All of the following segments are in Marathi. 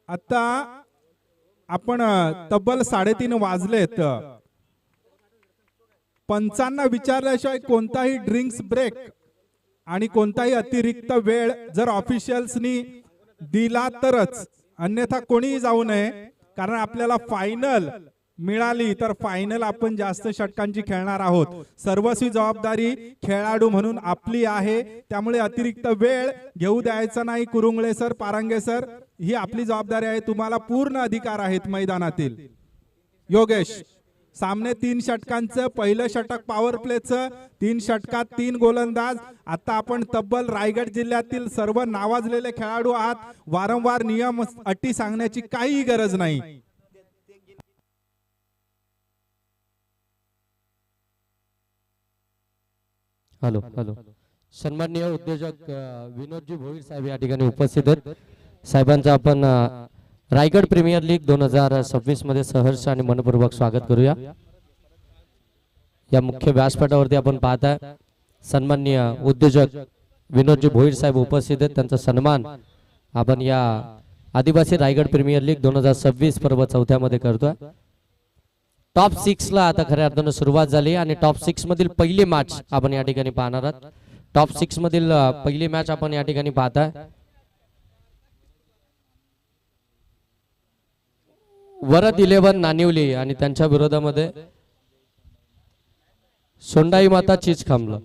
आता आपण तब्बल 3:30 वाजलेत. पंचांना विचारल्याशिवाय कोणताही ड्रिंक्स ब्रेक आणि कोणताही अतिरिक्त वेळ जर ऑफिशियल्सनी दिला तरच, अन्यथा कोणीही जाऊ नये. कारण आपल्याला फायनल मिळाली तर फायनल आपण जास्त षटकांची खेळणार आहोत. सर्वस्वी जबाबदारी खेळाडू म्हणून आपली आहे. त्यामुळे अतिरिक्त वेळ घेऊ द्यायचा नाही. कुरुंगळे सर, पारंगे सर, ही आपली जबाबदारी आहे. तुम्हाला पूर्ण अधिकार आहेत मैदानातील. योगेश, सामने 3 षटकांचं. पहिलं षटक पॉवर प्लेचं. 3 षटकात 3 गोलंदाज. आता आपण तब्बल रायगड जिल्ह्यातील सर्व नावाजलेले खेळाडू आहात. वारंवार नियम अटी सांगण्याची काही गरज नाही. Hello hello. सन्माननीय उद्योजक विनोदजी भोईर साहेब या ठिकाणी उपस्थित आहेत. साहेबांचं आपण रायगड प्रीमियर लीग 2026 मध्ये सहर्ष आणि मनपूर्वक स्वागत करूया. या मुख्य व्यासपीठावरती आपण पाहताय सन्माननीय उद्योजक विनोदजी भोईर साहेब उपस्थित आहेत. त्यांचा सन्मान आपण या आदिवासी रायगड प्रीमियर लीग 2026 पर्व 4थ्या मध्ये करतोय. टॉप 6 ला आता खऱ्या अर्थानं सुरुवात झाली आणि टॉप 6 मधील पहिली मॅच आपण या ठिकाणी पाहणार आहोत. टॉप 6 मधील पहिली मॅच आपण या ठिकाणी पाहताय. वरद 11 नानिवली आणि त्यांच्या विरोधामध्ये सोंडाई माता चिचखांबला.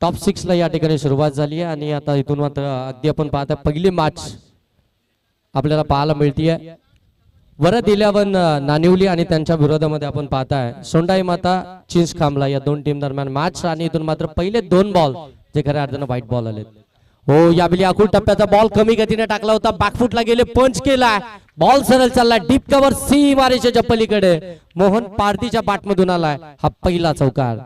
टॉप 6 ला या ठिकाणी सुरुवात झाली आहे आणि आता इथून मात्र अगदी आपण पाहता पहिली मॅच आपल्याला पाहायला मिळतीये. वरद 11 नानिवली आणि त्यांच्या विरोधामध्ये आपण पाहताय सोंडाई माता चिंचखांबला. या दोन टीम दरम्यान मॅच आणि इथून मात्र पहिले 2 बॉल जे खऱ्या अर्थानं व्हाईट बॉल आले. हो, यावेळी आखूड टप्प्याचा बॉल कमी गतीने टाकला होता. बॅकफुटला गेले, पंच केला, बॉल सरळ चालला डीप कव्हर सी मारेच्या पलीकडे. मोहन पारदीच्या बॅटमधून आलाय हा पहिला चौकार.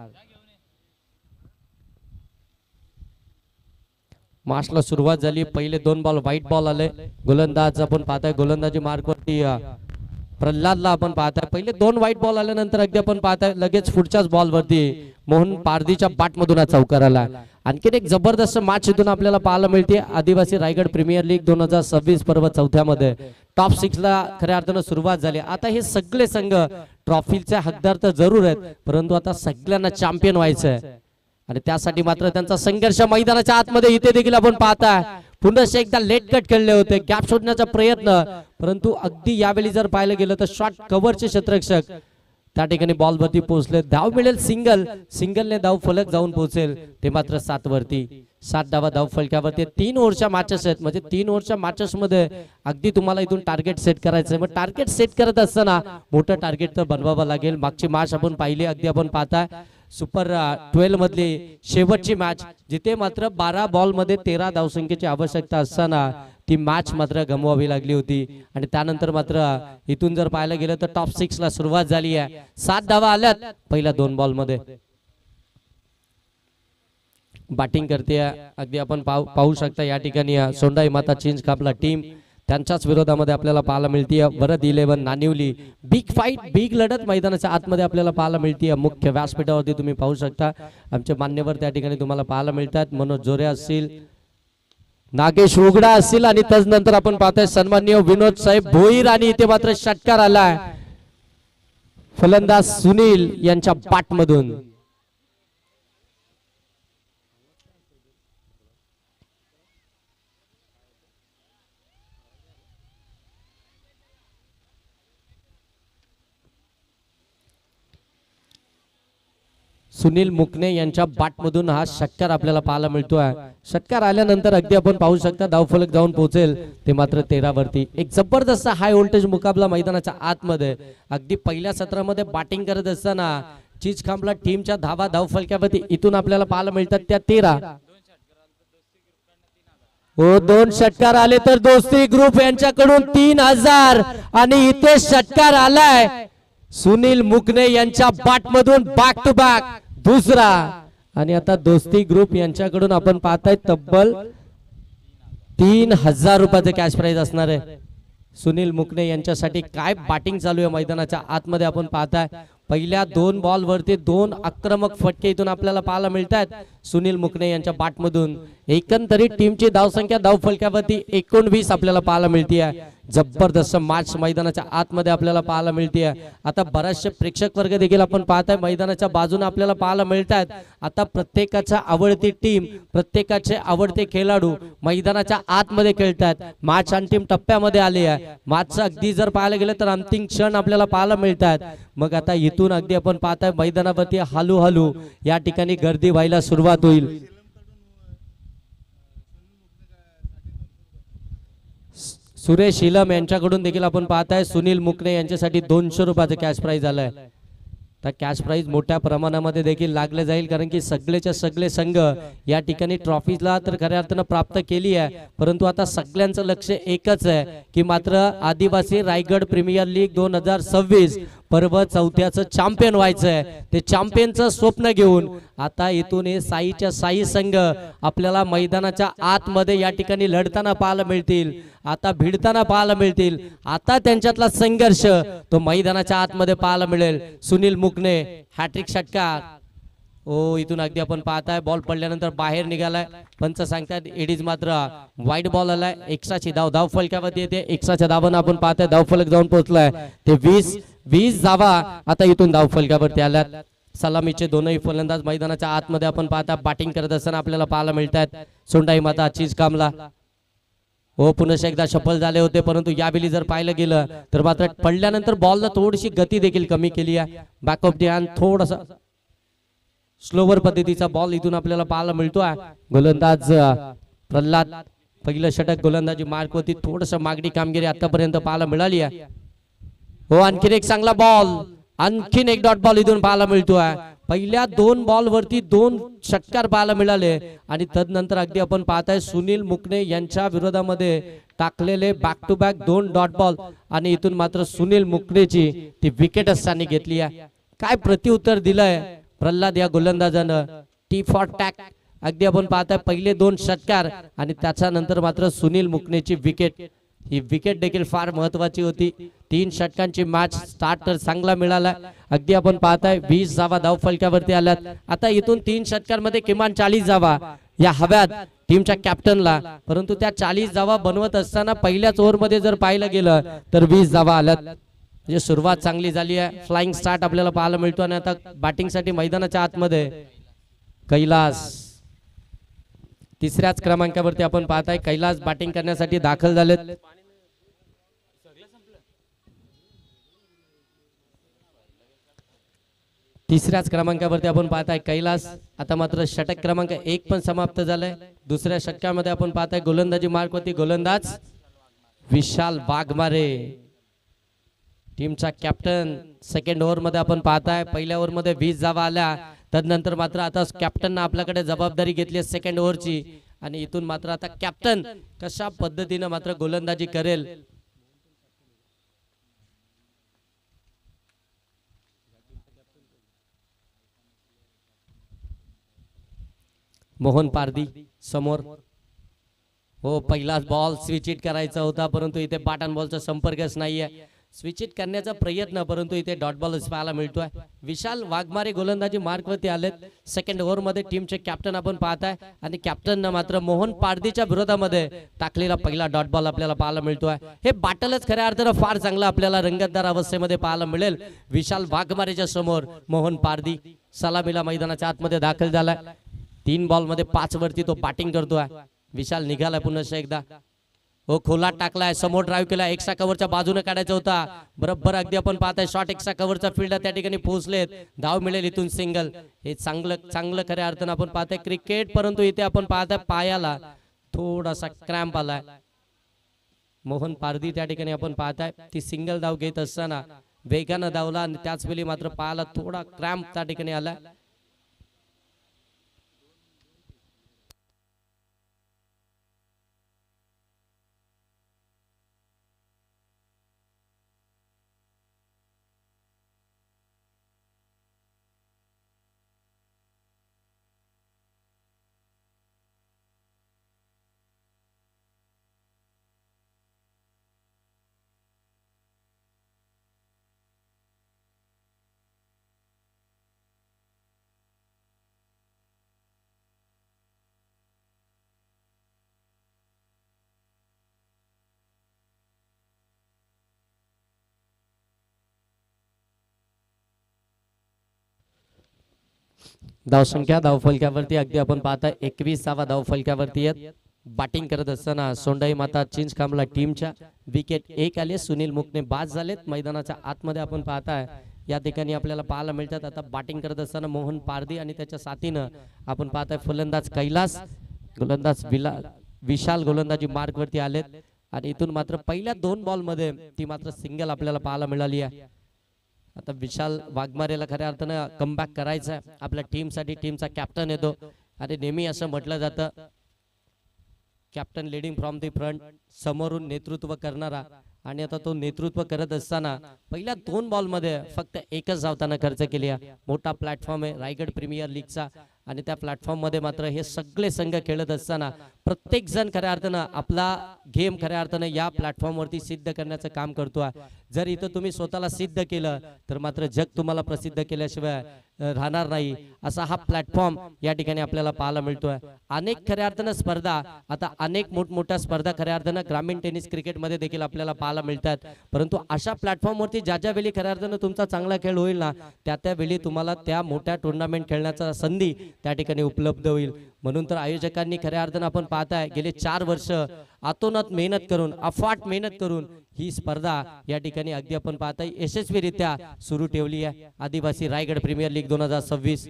मॅचला सुरुवात झाली. पहिले 2 बॉल व्हाईट बॉल आले. गोलंदाज आपण पाहताय गोलंदाजी मार्कवरती प्रल्हादला आपण पाहताय. पहिले 2 व्हाईट बॉल आल्यानंतर अगदी आपण पाहताय लगेच पुढच्याच बॉल वरती मोहन पारदीच्या बॅटमधून हा चौकार आला. आणखीन एक जबरदस्त मॅच इथून आपल्याला पाहायला मिळते. आदिवासी रायगड प्रीमियर लीग 2026 पर्व 4थ्या मध्ये टॉप 6 ला खऱ्या अर्थानं सुरुवात झाली. आता हे सगळे संघ ट्रॉफीचे हकदार तर जरूर आहेत, परंतु आता सगळ्यांना चॅम्पियन व्हायचं आहे आणि त्यासाठी मात्र त्यांचा संघर्ष मैदानाच्या आतमध्ये इथे देखील आपण पाहताय. पुन्हा एकदा लेट कट खेळले होते, गॅप शोधण्याचा प्रयत्न, परंतु अगदी यावेळी जर पाहिलं गेलं तर शॉर्ट कव्हरचे क्षेत्ररक्षक त्या ठिकाणी बॉल वरती पोहोचले. धाव मिळेल सिंगलने धाव फलक जाऊन पोहोचेल ते मात्र 7 वरती. 7 धावा धाव फलकावरती. 3 ओव्हरच्या मॅचेस आहेत, म्हणजे 3 ओव्हरच्या मॅचेस मध्ये अगदी तुम्हाला इथून टार्गेट सेट करायचंय. मग टार्गेट सेट करत असताना मोठं टार्गेट तर बनवावं लागेल. मागची मॅच आपण पाहिली, अगदी आपण पाहताय सुपर 12 मधली शेवटची मॅच जिथे मात्र 12 बॉल मध्ये 13 धावसंख्येची आवश्यकता असताना ती मॅच मात्र गमवावी लागली होती. आणि त्यानंतर मात्र इथून जर पाहायला गेलं तर टॉप 6 ला सुरुवात झाली आहे. 7 धावा आल्यात पहिल्या 2 बॉल मध्ये. बॅटिंग करते अगदी आपण पाहू शकता या ठिकाणी सोंडाई माता चिंचखांबला टीम त्यांच्याच विरोधामध्ये आपल्याला पाहायला मिळते. वरद 11 नानिवली. बिग फाईट, बिग लढत मैदानाच्या आतमध्ये आपल्याला पाहायला मिळते. मुख्य व्यासपीठावरती तुम्ही पाहू शकता आमचे मान्यवर त्या ठिकाणी तुम्हाला पाहायला मिळतात. मनोज जोरे असतील, नागेश उघडा असतील आणि त्यानंतर आपण पाहतोय सन्माननीय विनोद साहेब भोईर आणि इथे मात्र षटकार आलाय. फलंदाज सुनील यांच्या बॅटमधून सुनील मुकणे यांच्या बॅटमधून हा षटकार आपल्याला पाहायला मिळतोय. षटकार आल्यानंतर अगदी आपण पाहू शकता धावफलक जाऊन पोहोचेल ते मात्र 13 वरती. एक जबरदस्त हाय व्होल्टेज मुकाबला मैदानाच्या आतमध्ये. अगदी पहिल्या सत्रामध्ये बॅटिंग करत असताना चीजखांबला टीमच्या धावा धावफलक्यावरती इथून आपल्याला पाहायला मिळतात त्या 13. हो, 2 षटकार आले तर दोस्ती ग्रुप यांच्याकडून 3000 आणि इथे षटकार आलाय सुनील मुकणे यांच्या बॅटमधून बॅक टू बॅक दुसरा. आणि आता दोस्ती ग्रुप यांच्याकडून आपण पाहताय तब्बल 3000 रुपयाचे कॅश प्राइज असणार आहे. सुनील मुकणे यांच्यासाठी काय बॅटिंग चालू आहे मैदानाच्या आतमध्ये आपण पाहताय. पहिल्या 2 बॉल वरती 2 आक्रमक फटके इथून आपल्याला पाहायला मिळतात सुनील मुकणे यांच्या बॅटमधून. एकंदरीत टीमची धावसंख्या धावफलक्यावरती 19 आपल्याला पाहायला मिळते. जबरदस्त मॅच मैदानाच्या आतमध्ये आपल्याला पाहायला मिळते. आता बरेचसे प्रेक्षक वर्ग देखील आपण पाहताय मैदानाच्या बाजूने आपल्याला पाहायला मिळतात. आता प्रत्येकाच्या आवडती टीम, प्रत्येकाचे आवडते खेळाडू मैदानाच्या आतमध्ये खेळतात. मॅच अंतिम टप्प्यामध्ये आले आहे. मॅचचं अगदी जर पाहायला गेलं तर अंतिम क्षण आपल्याला पाहायला मिळतात. मग आता इथून अगदी आपण पाहताय मैदानावरती हळूहळू या ठिकाणी गर्दी व्हायला सुरुवात होईल. सुरेश इलम यांच्याकडून देखील आपण पाहताय सुनील मुकणे यांच्यासाठी 200 रुपयाचं कॅश प्राइज आलंय. तर कॅश प्राइज मोठ्या प्रमाणामध्ये देखील लागले जाईल कारण की सगळेच्या सगळे संघ या ठिकाणी ट्रॉफीला तर खऱ्या अर्थानं प्राप्त केली आहे. परंतु आता सगळ्यांचं लक्ष एकच आहे की मात्र आदिवासी रायगड प्रीमियर लीग 2026 पर्व 4थ्याचं चॅम्पियन व्हायचं आहे. ते चॅम्पियनचं स्वप्न घेऊन आता इथून हे साईच्या साई संघ आपल्याला मैदानाच्या आतमध्ये या ठिकाणी लढताना पाहायला मिळतील. आता भिडताना पाहायला मिळतील. आता त्यांच्यातला संघर्ष तो मैदानाच्या आतमध्ये पाहायला मिळेल. सुनील मुकणे हॅट्रिक षटकार. ओ, इथून अगदी आपण पाहताय बॉल पडल्यानंतर बाहेर निघालाय. पंच सांगतात एडीज मात्र वाईट बॉल आलाय. एक्स्ट्राची धाव फलकावरती येते. एक्स्ट्राच्या धावानं आपण पाहताय धावफलक जाऊन पोहोचलाय. ते 20 धावा आता इथून धाव फलकावरती आल्यात. सलामीचे दोनही फलंदाज मैदानाच्या आतमध्ये आपण पाहता बॅटिंग करत असताना आपल्याला पाहायला मिळतात. सोंडाई माता चीजकामला हो पुन्हा एकदा सफल झाले होते परंतु यावेळी जर पाहिलं गेलं तर मात्र पडल्यानंतर बॉलला थोडीशी गती देखील कमी केली आहे. बॅक ऑफ द हँड थोडासा स्लोवर पद्धतीचा बॉल इथून आपल्याला पाहायला मिळतो आहे. गोलंदाज प्रल्हाद पहिलं षटक गोलंदाजी मार्क होती. थोडस मागणी कामगिरी आतापर्यंत पाहायला मिळाली आहे. हो, आणखीन एक चांगला बॉल, आणखीन एक डॉट बॉल इथून पाहायला मिळतो आहे. पहिल्या 2 बॉल वरती 2 षटकार पाहायला मिळाले आणि तदनंतर अगदी आपण पाहताय सुनील मुकणे यांच्या विरोधामध्ये टाकलेले back to back 2 dot ball आणि इथून मात्र सुनील मुकणेची ती विकेट असताना घेतली आहे. काय प्रत्युत्तर दिलंय प्रल्हाद या गोलंदाजानं. टी फॉर टॅक अगदी आपण पाहताय पहिले 2 षटकार आणि त्याच्यानंतर मात्र सुनील मुकणेची विकेट. ही विकेट देखील फार महत्वाची होती. 3 षटकांची मॅच स्टार्ट तर चांगला मिळाला. अगदी आपण पाहताय 20 धावा धाव फलकावरती आल्यात. आता इथून 3 षटकांमध्ये किमान 40 धावा या हव्यात टीमच्या कॅप्टनला. परंतु त्या 40 धावा बनवत असताना पहिल्याच ओव्हरमध्ये जर पाहिलं गेलं तर 20 धावा आल्यात. म्हणजे सुरुवात चांगली झाली आहे. फ्लाइंग स्टार्ट आपल्याला पाहायला मिळतो आणि आता बॅटिंगसाठी मैदानाच्या आतमध्ये कैलास 3ऱ्याच क्रमांकावरती आपण पाहताय कैलास बॅटिंग करण्यासाठी दाखल झालेत. 3ऱ्याच क्रमांकावरती आपण पाहताय कैलास. आता मात्र षटक क्रमांक 1 पण समाप्त झालाय. 2ऱ्या षटकामध्ये आपण पाहताय गोलंदाजी मार्क होती गोलंदाज विशाल वाघमारे टीमचा कॅप्टन. सेकंड ओव्हर मध्ये आपण पाहताय पहिल्या ओव्हर मध्ये 20 धावा आल्या. तदनंतर मात्र आता कॅप्टनने आपल्याकडे जबाबदारी घेतली आहे सेकंड ओव्हरची आणि इथून मात्र आता कॅप्टन कशा पद्धतीने मात्र गोलंदाजी करेल. मोहन पारदी समोर. हो, पहिलाच बॉल स्विच हिट करायचा होता परंतु इथे बॅट अँड बॉलचा संपर्कच नाहीये. स्विच इट करण्याचा प्रयत्न, परंतु इथे डॉट बॉल पाहायला मिळतोय. विशाल वाघमारे गोलंदाजी मार्कवरती आलेत. सेकंड ओव्हर मध्ये टीमचे कॅप्टन आपण पाहताय आणि कॅप्टननं मात्र मोहन पारदीच्या विरोधामध्ये टाकलेला पहिला डॉट बॉल आपल्याला पाहायला मिळतोय. हे बाटलच खऱ्या अर्थानं फार चांगलं आपल्याला रंगतदार अवस्थेमध्ये पाहायला मिळेल. विशाल वाघमारेच्या समोर मोहन पारदी सलामीला मैदानाच्या आतमध्ये दाखल झालाय. 3 बॉल मध्ये 5 वरती तो बॅटिंग करतोय. विशाल निघालाय पुन्हा एकदा. हो, खोलात टाकलाय, समोर ड्राईव्ह केला, एक्स्ट्रा कव्हरच्या बाजूने काढायचा होता. बरोबर अगदी आपण पाहताय शॉट एक्स्ट्रा कव्हरचा फील्डर त्या ठिकाणी पोहोचलेत. धाव मिळेल इथून सिंगल. हे चांगलं खऱ्या अर्थानं आपण पाहताय क्रिकेट, परंतु इथे आपण पाहताय पायाला थोडासा क्रॅम्प आलाय. मोहन पारदी त्या ठिकाणी आपण पाहताय ती सिंगल धाव घेत असताना वेगानं धावला आणि त्याच वेळी मात्र पायाला थोडा क्रॅम्प त्या ठिकाणी आलाय. धावसंख्या धावफलक्यावरती अगदी आपण पाहताय 21वा धावफलक्यावरती आहेत. बॅटिंग करत असताना सोंडाई माता चिंचखांबला टीमच्या विकेट 1 आले. सुनील मुकणे बाद झालेत. मैदानाच्या आतमध्ये आपण पाहताय या ठिकाणी आपल्याला पाहायला मिळतात. आता बॅटिंग करत असताना मोहन पारदी आणि त्याच्या साथीनं आपण पाहताय फलंदाज कैलास, गोलंदाज विशाल गोलंदाजी मार्कवरती आलेत. आणि इथून मात्र पहिल्या 2 बॉल मध्ये ती मात्र सिंगल आपल्याला पाहायला मिळाली आहे. आता विशाल वाघमारेला खऱ्या अर्थानं कमबॅक करायचं आहे आपल्या टीमसाठी. टीमचा कॅप्टन येतो आणि नेहमी असं म्हटलं जातं captain leading from the front, समोरून नेतृत्व करणारा. आणि आता तो नेतृत्व करत असताना पहिल्या 2 बॉल मध्ये फक्त 1च धावताना खर्च केली आहे. मोठा प्लॅटफॉर्म आहे रायगड प्रीमियर लीगचा आणि त्या प्लॅटफॉर्म मध्ये मात्र हे सगळे संघ खेळत असताना प्रत्येक जण खऱ्या अर्थानं आपला गेम खऱ्या अर्थानं या प्लॅटफॉर्म वरती सिद्ध करण्याचं काम करतोय. जर इथं तुम्ही स्वतःला सिद्ध केलं तर मात्र जग तुम्हाला प्रसिद्ध केल्याशिवाय राहणार नाही. असा हा प्लॅटफॉर्म या ठिकाणी आपल्याला पाहायला मिळतोय. अनेक खऱ्या अर्थानं स्पर्धा, आता अनेक मोठमोठ्या स्पर्धा खऱ्या अर्थानं ग्रामीण टेनिस क्रिकेट मध्ये देखील आपल्याला पाहायला मिळतात. परंतु अशा प्लॅटफॉर्म वरती ज्या वेळी खऱ्या अर्थानं तुमचा चांगला खेळ होईल ना, त्या वेळी तुम्हाला त्या मोठ्या टुर्नामेंट खेळण्याचा संधी त्या ठिकाणी उपलब्ध होईल. म्हणून तर आयोजकांनी खऱ्या अर्थानं आपण पाहताय गेले 4 वर्ष आतोनात मेहनत करून, अफाट मेहनत करून ही स्पर्धा या ठिकाणी अगदी आपण पाहताय यशस्वीरित्या सुरू ठेवली आहे. आदिवासी रायगड प्रीमियर लीग 2026.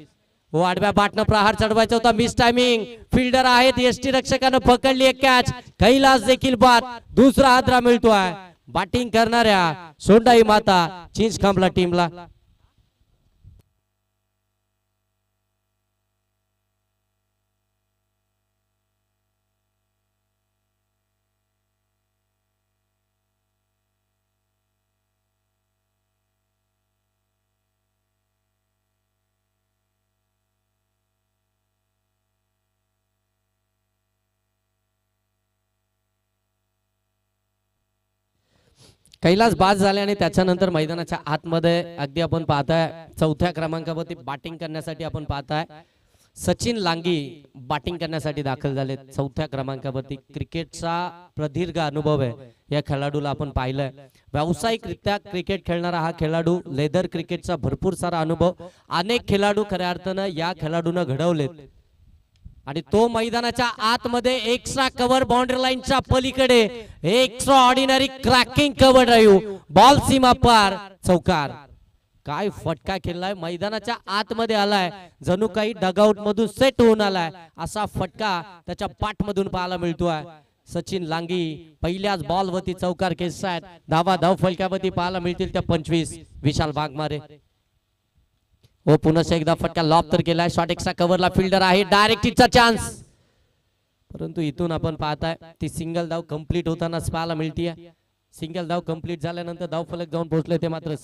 हो, आडव्या बाटनं प्रहार चढवायचा होता, मिस टायमिंग. फिल्डर आहेत, यष्टी रक्षकानं पकडली एक कॅच. कैलास देखील बाद. दुसरा हादरा मिळतोय बॅटिंग करणाऱ्या सोंडाई माता चिंचखांबला टीमला. कैलास बाद झाले आणि त्याच्यानंतर मैदानाच्या आतमध्ये अगदी आपण पाहताय 4थ्या क्रमांकावरती बॅटिंग करण्यासाठी आपण पाहताय सचिन लांगी बॅटिंग करण्यासाठी दाखल झाले 4थ्या क्रमांकावरती. क्रिकेटचा प्रदीर्घ अनुभव आहे या खेळाडूला आपण पाहिलंय. व्यावसायिकरित्या क्रिकेट खेळणारा हा खेळाडू, लेदर क्रिकेटचा भरपूर सारा अनुभव. अनेक खेळाडू खऱ्या अर्थानं या खेळाडूनं घडवलेत आणि तो मैदानाच्या आतमध्ये एक्स्ट्रा कव्हर बाउंड्री लाईनच्या पलीकडे extraordinary cracking cover drive, ball सीमा पार, चौकार. काय फटका खेळलाय, मैदानाच्या आतमध्ये आलाय, जणू काही डगआउट मधून सेट होऊन आलाय असा फटका त्याच्या पाठ मधून पाहायला मिळतोय. सचिन लांगी पहिल्याच बॉल वरती चौकार खेचतायत. धाव फलक्यावरती पाहायला मिळतील त्या 25. विशाल वाघमारे हो, पुन्हा एकदा फटका लॉब तर केलाय. शॉट एक्स्ट्रा कव्हरला फिल्डर आहे, डायरेक्ट हिटचा चान्स. परंतु इथून आपण पाहताय ती सिंगल धाव कंप्लीट होताना पाहायला मिळतीये. सिंगल धाव कंप्लीट झाल्यानंतर धाव फलक जाऊन पोहोचले ते मात्र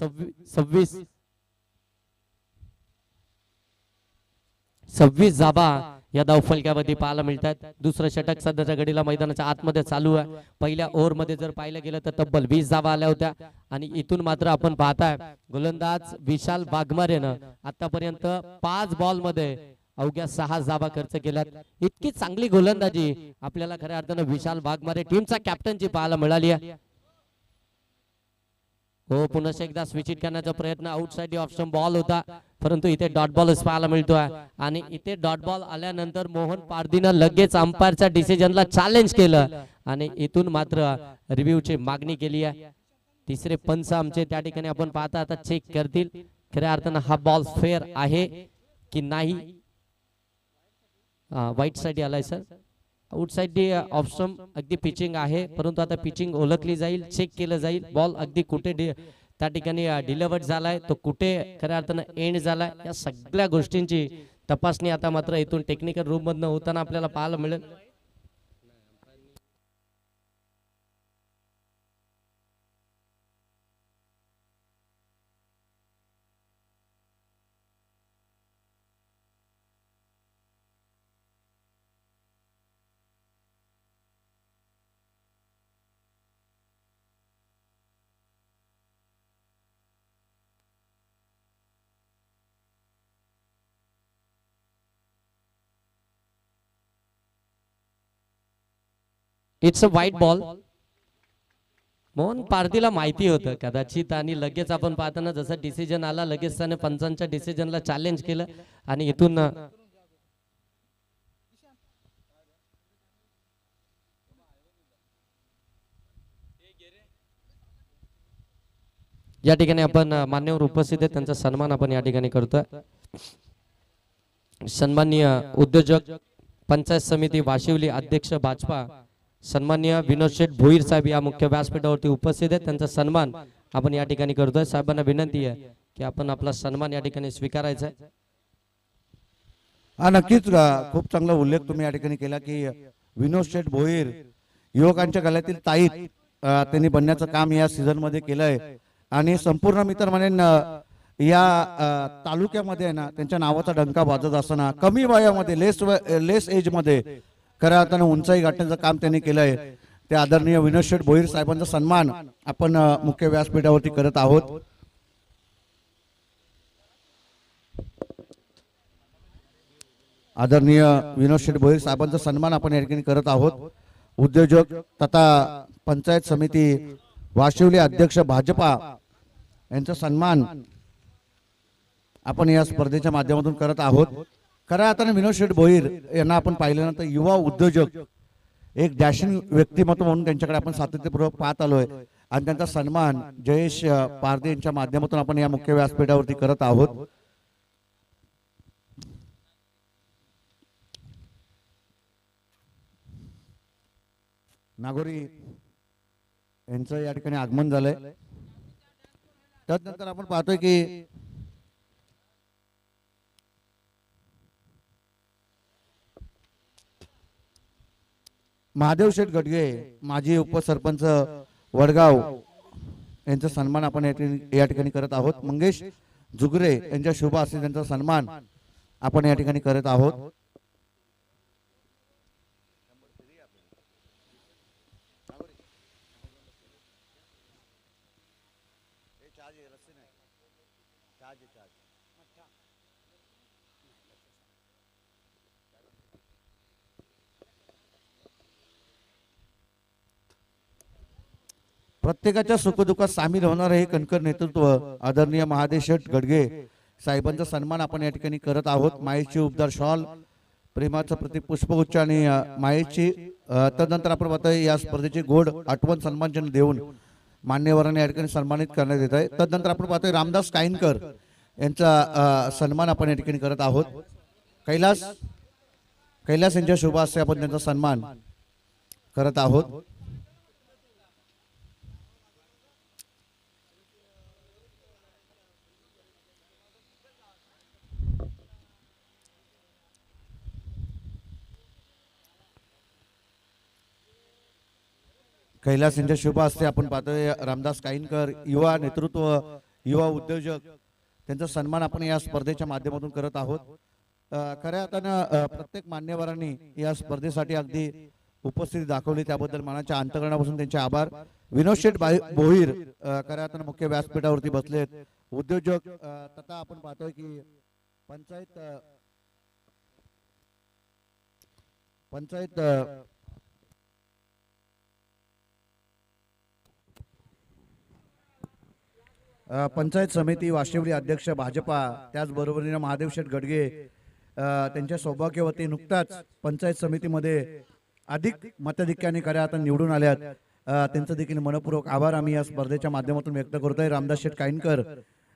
26 जाबा या धावफलक्यामध्ये पाहायला मिळतात. दुसरं षटक सध्याच्या घडीला मैदानाच्या आतमध्ये चालू आहे. पहिल्या ओव्हरमध्ये जर पाहिलं गेलं तर तब्बल 20 धावा आल्या होत्या आणि इथून मात्र आपण पाहताय गोलंदाज विशाल वाघमारेनं आतापर्यंत 5 बॉलमध्ये अवघ्या 6 धावा खर्च केल्यात. इतकी चांगली गोलंदाजी आपल्याला खऱ्या अर्थानं विशाल वाघमारे टीमचा कॅप्टनची पाहायला मिळाली आहे. हो, पुन्हा एकदा स्विच हिट करण्याचा प्रयत्न, आउटसाइड ऑफ स्टंप बॉल होता, परंतु इथे डॉट बॉल पाहायला मिळतोय आणि इथे डॉट बॉल आल्यानंतर मोहन पारदीनं लगेच अंपायरच्या डिसिजनला चॅलेंज केलं आणि इथून मात्र रिव्ह्यूची मागणी केली आहे. तिसरे पंच आमचे त्या ठिकाणी आपण पाहता आता चेक करतील खऱ्या अर्थानं हा बॉल फेअर आहे की नाही. वाईट साईड आलाय सर, आउटसाइड ऑफ स्टंप अगदी पिचिंग आहे, परंतु आता पिचिंग ओळखली जाईल, चेक केलं जाईल बॉल अगदी कुठे त्या ठिकाणी डिलिव्हर्ड झालाय, तो कुठे खऱ्या अर्थानं एंड झालाय, या सगळ्या गोष्टींची तपासणी आता मात्र इथून टेक्निकल रूम मधनं होताना आपल्याला पाहायला मिळेल. It's a white ball. Mohan पारदीला माहिती होतं कदाचित आणि लगेच आपण पाहताना जसं डिसिजन आला लगेच त्याने पंचांच्या डिसिजनला चॅलेंज केलं आणि इथून या ठिकाणी आपण मान्यवर उपस्थित आहेत त्यांचा सन्मान आपण या ठिकाणी करतोय. सन्माननीय उद्योजक पंचायत समिती वाशिवली अध्यक्ष भाजपा सन्माननीय विनोद शेठ भोईर साहेब या मुख्य व्यासपीठावरती उपस्थित आहेत, त्यांचा सन्मान आपण या ठिकाणी करतोय. साहेबांना विनंती आहे की आपण आपला सन्मान या ठिकाणी स्वीकारायचा आहे. हा नक्कीच खूप चांगला उल्लेख तुम्ही या ठिकाणी केला की विनोद शेठ भोईर युवकांच्या गळ्यातील ताईत त्यांनी बनण्याचं काम या सीझन मध्ये केलंय आणि संपूर्ण मी तर म्हणेन या तालुक्यामध्ये आहे ना त्यांच्या नावाचा डंका वाजत असताना कमी वयामध्ये लेस एज मध्ये खऱ्या अर्थानं उंचाई गाठण्याचं काम त्यांनी केलंय. ते आदरणीय विनोद शेठ भोईर साहेबांचा सन्मान आपण मुख्य व्यासपीठावरती करत आहोत. आदरणीय विनोद शेठ भोईर साहेबांचा सन्मान आपण या ठिकाणी करत आहोत. उद्योजक तथा पंचायत समिती वाशिवली अध्यक्ष भाजपा यांचा सन्मान आपण या स्पर्धेच्या माध्यमातून करत आहोत. खऱ्या अर्थाने विनोद शेठ भोईर यांना आपण पाहिल्यानंतर युवा उद्योजक एक डॅशिंग व्यक्तिमत्व म्हणून त्यांच्याकडे आपण सातत्यपूर्वक पाहत आलोय आणि त्यांचा सन्मान जयेश पारदे यांच्या माध्यमातून आपण या मुख्य व्यासपीठावरती करत आहोत. नागोरी यांचं या ठिकाणी आगमन झालंय. त्यानंतर आपण पाहतोय की महादेव शेठ गडगे माजी उपसरपंच वडगाव यांचा सन्मान आपण या ठिकाणी करत आहोत. मंगेश जुगरे यांच्या शुभ हस्ते त्यांचा सन्मान आपण या ठिकाणी करत आहोत. प्रत्येकाच्या सुखदुःखात सामील होणार हे कणखर नेतृत्व आदरणीय महादेव शेठ गडगे साहेबांचा सन्मान आपण या ठिकाणी करत आहोत. मायेची उपदार शॉल, प्रेमाचं प्रतीक पुष्पगुच्छ आणि मायेची तदनंतर आपण पाहतोय या स्पर्धेची गोड आठवण सन्मानचिन्ह देऊन मान्यवरांनी या ठिकाणी सन्मानित करण्यात येत आहे. तदनंतर आपण पाहतोय रामदास काईनकर यांचा सन्मान आपण या ठिकाणी करत आहोत. कैलास यांच्या शुभ हस्ते आपण त्यांचा सन्मान करत आहोत. कैलास यांच्या शुभ हस्ते आपण पाहतोय रामदास काईनकर युवा नेतृत्व युवा उद्योजक त्यांचा सन्मान आपण या स्पर्धेच्या माध्यमातून करत आहोत. खऱ्या अर्थानं प्रत्येक मान्यवरांनी या स्पर्धेसाठी अगदी उपस्थिती दाखवली त्याबद्दल मनाच्या अंतकरणापासून त्यांचे आभार. विनोद शेठ भोईर खऱ्या अर्थानं मुख्य व्यासपीठावरती बसलेत. उद्योजक तथा आपण पाहतोय की पंचायत पंचायत समिती वाशिवली अध्यक्ष भाजपा, त्याचबरोबरीने महादेव शेठ गडगे त्यांच्या सौभाग्यवती नुकताच पंचायत समितीमध्ये अधिक मताधिक्याने खऱ्या आता निवडून आल्यात. त्यांचं देखील मनपूर्वक आभार आम्ही या स्पर्धेच्या माध्यमातून व्यक्त करतोय. रामदास शेठ काईनकर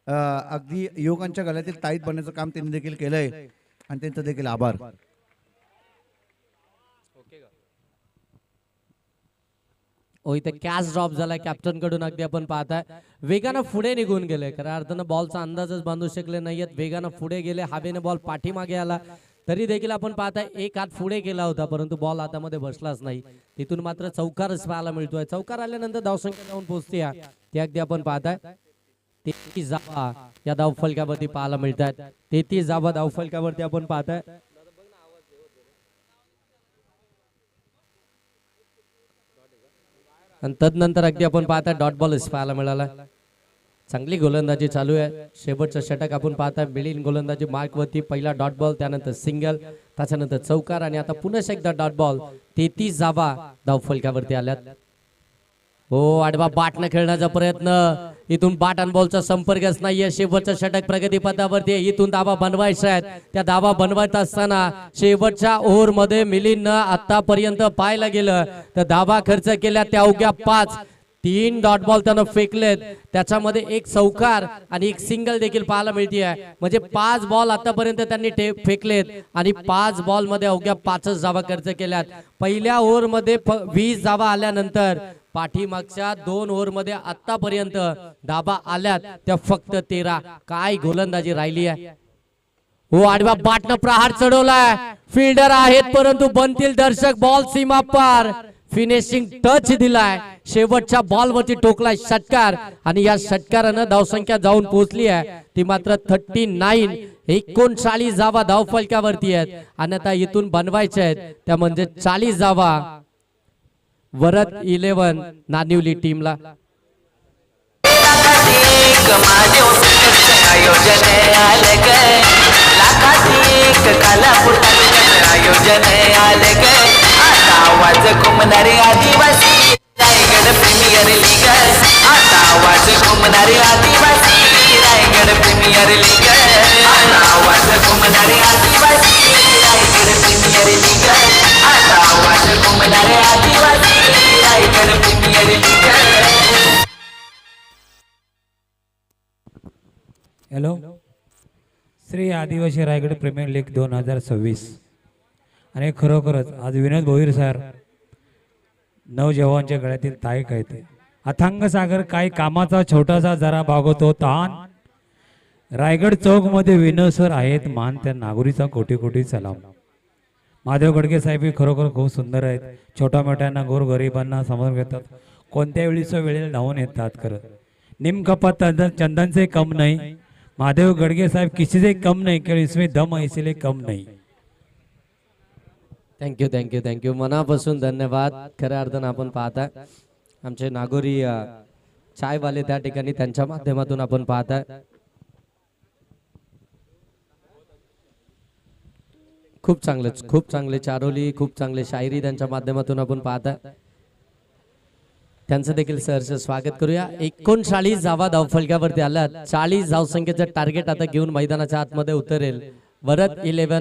अगदी युवकांच्या गळ्यातील ताईत बनण्याचं काम त्यांनी देखील केलंय आणि त्यांचं देखील आभार. ओ इथे कॅच ड्रॉप झालाय कॅप्टन कडून. अगदी आपण पाहताय वेगानं पुढे निघून गेले. खऱ्या अर्थानं बॉलचा अंदाजच बांधू शकले नाहीयेत. वेगानं पुढे गेले. हवेने बॉल पाठीमागे आला तरी देखील आपण पाहताय एक हात पुढे गेला होता परंतु बॉल हातामध्ये बसलाच नाही. तिथून मात्र चौकारच पाहायला मिळतोय. चौकार आल्यानंतर धावसंख्या जाऊन पोहोचते ते अगदी आपण पाहताय 33 धावा या धावफलकावरती पाहायला मिळतात. 33 धावा धावफलकावरती आपण पाहताय. आणि तदनंतर अगदी आपण पाहताय डॉट बॉल पाहायला मिळाला. चांगली गोलंदाजी चालू आहे. शेवटचं षटक आपण पाहताय मिलिंद गोलंदाजी मार्क वरती. पहिला डॉट बॉल, त्यानंतर सिंगल, त्याच्यानंतर चौकार आणि आता पुन्हा एकदा डॉट बॉल. 33 धावा धावफलकावरती आल्यात. हो आडवा बाटनं खेळण्याचा प्रयत्न. इथून बॅट आणि बॉलचा संपर्कच नाहीये. शेवटचं षटक प्रगतीपथावरती. इथून धावा बनवायच्या आहेत. त्या धावा बनवत असताना शेवटच्या ओव्हर मध्ये मिलिंदनं आतापर्यंत पाहायला गेलं तर धावा खर्च केल्या त्या अवघ्या 5. 3 डॉट बॉल त्यानं फेकलेत. त्याच्यामध्ये एक चौकार आणि एक सिंगल देखील पाहायला मिळते आहे. म्हणजे 5 बॉल आतापर्यंत त्यांनी फेकलेत आणि 5 बॉल मध्ये अवघ्या 5च धावा खर्च केल्यात. पहिल्या ओव्हर मध्ये 20 धावा आल्यानंतर पाठीमागच्या 2 ओव्हर मध्ये आतापर्यंत धावा आल्यात त्या फक्त 13. काय गोलंदाजी राहिली आहे. हो आडवा बाटनं प्रहार चढवलाय. फिल्डर आहेत परंतु बनतील दर्शक. बॉल सीमा पार. फिनिशिंग टच दिलाय. शेवटच्या बॉल वरती टोकलाय षटकार आणि या षटकारानं धावसंख्या जाऊन पोहोचली आहे ती मात्र 39. 39 धावा धावफलकावरती आहेत आणि आता इथून बनवायच्या आहेत त्या म्हणजे 40 धावा वरद 11 नानिवली टीमला. आवाज घुमणारे आदिवासी रायगड प्रीमियर लीग. आता आवाज घुमणारे आदिवासी रायगड प्रीमियर लीग. आता आवाज घुमणारे आदिवासी रायगड प्रीमियर लीग. आता आवाज घुमणारे Adivasi Raigad premier league. Hello, Shri Adivasi Raigad premier league 2026. आणि खरोखरच आज विनोद भोईर सर नवजवानच्या गळ्यातील ताईक आहेत. अथांग सागर काय कामाचा छोटासा जरा भागवतो ताण. रायगड चौक मध्ये विनोद सर आहेत मान. त्या नागोरीचा कोटी कोटी सलाम. महादेव गडगे साहेब हे खरोखर खूप सुंदर आहेत. छोट्या मोठ्यांना गोरगरिबांना समजून घेतात. कोणत्या वेळीच्या वेळेला धावून येतात. करत निमकपत चंदन से कम नहीं. महादेव गडगे साहेब किसी से कम नहीं कि इसमें दम है इसलिए कम नहीं. थँक्यू थँक्यू थँक्यू मनापासून धन्यवाद. खऱ्या अर्थानं आपण पाहताय आमचे नागोरी चायवाले त्या ठिकाणी त्यांच्या माध्यमातून आपण पाहताय. खूप चांगले चारोली, खूप चांगले शायरी त्यांच्या माध्यमातून आपण पाहताय. त्यांचं देखील सहर्ष स्वागत करूया. 39 धावा धावफलकावरती आल्यात. 40 धावसंख्येचं टार्गेट आता घेऊन मैदानाच्या आतमध्ये उतरेल वरद 11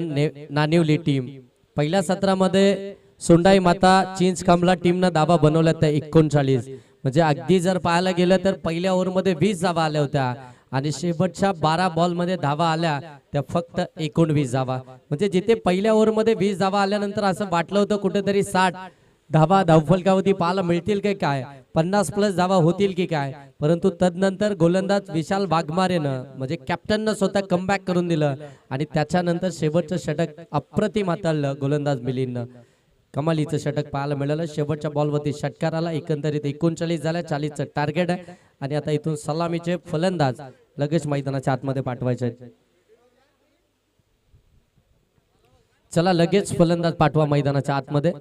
नानिवली टीम. पहिल्या सत्रामध्ये सोंडाई माता चिंच कामला टीमनं धावा बनवल्या त्या 39. म्हणजे अगदी जर पाहायला गेलं तर पहिल्या ओव्हर मध्ये 20 धावा आल्या होत्या आणि शेवटच्या 12 बॉल मध्ये धावा आल्या त्या फक्त 19 धावा. म्हणजे जिथे पहिल्या ओव्हर मध्ये 20 धावा आल्यानंतर असं वाटलं होतं कुठेतरी 60 धावा धावफलकावरती पाहायला मिळतील की काय, 50+ धावा होतील की काय, परंतु तदनंतर गोलंदाज विशाल वाघमारेनं म्हणजे कॅप्टननं स्वतः कमबॅक करून दिलं आणि त्याच्यानंतर शेवटचं षटक अप्रतिम हाताळलं गोलंदाज मिलिंदनं. कमालीचं षटक पाहायला मिळालं. शेवटच्या बॉलवरती षटकाराला एकंदरीत 39 झाल्या. 40चं टार्गेट आहे आणि आता इथून सलामीचे फलंदाज लगेच मैदानाच्या आतमध्ये पाठवायचे आहेत. चला लगेच फलंदाज पाठवा मैदानाच्या आतमध्ये.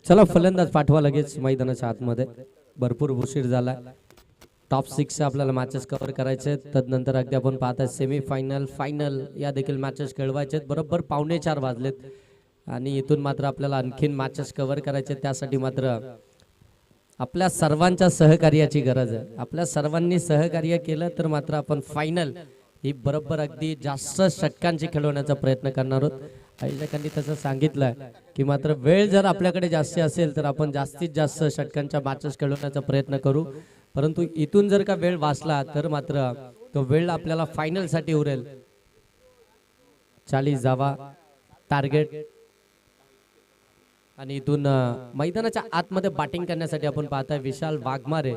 चला फलंदाज पाठवा लगेच मैदानाच्या आतमध्ये. भरपूर उशीर झाला. टॉप 6 आपल्याला मॅचेस कव्हर करायचे आहेत. तदनंतर अगदी आपण पाहता सेमी फायनल फायनल या देखील मॅचेस खेळवायचे आहेत. बरोबर 3:45 वाजलेत आणि इथून मात्र आपल्याला आणखीन मॅचेस कव्हर करायचे. त्यासाठी मात्र आपल्या सर्वांच्या सहकार्याची गरज आहे. आपल्या सर्वांनी सहकार्य केलं तर मात्र आपण फायनल ही बरोबर अगदी जास्त षटकांची खेळवण्याचा प्रयत्न करणार आहोत. आयोजकांनी तसं सांगितलंय की मात्र वेळ जर आपल्याकडे जास्त असेल तर आपण जास्तीत जास्त षटकांच्या मॅचेस खेळवण्याचा प्रयत्न करू. परंतु इथून जर का वेळ वाचला तर मात्र तो वेळ आपल्याला फायनल साठी उरेल. 40 धावा टार्गेट आणि इथून मैदानाच्या आतमध्ये बॅटिंग करण्यासाठी आपण पाहताय विशाल वाघमारे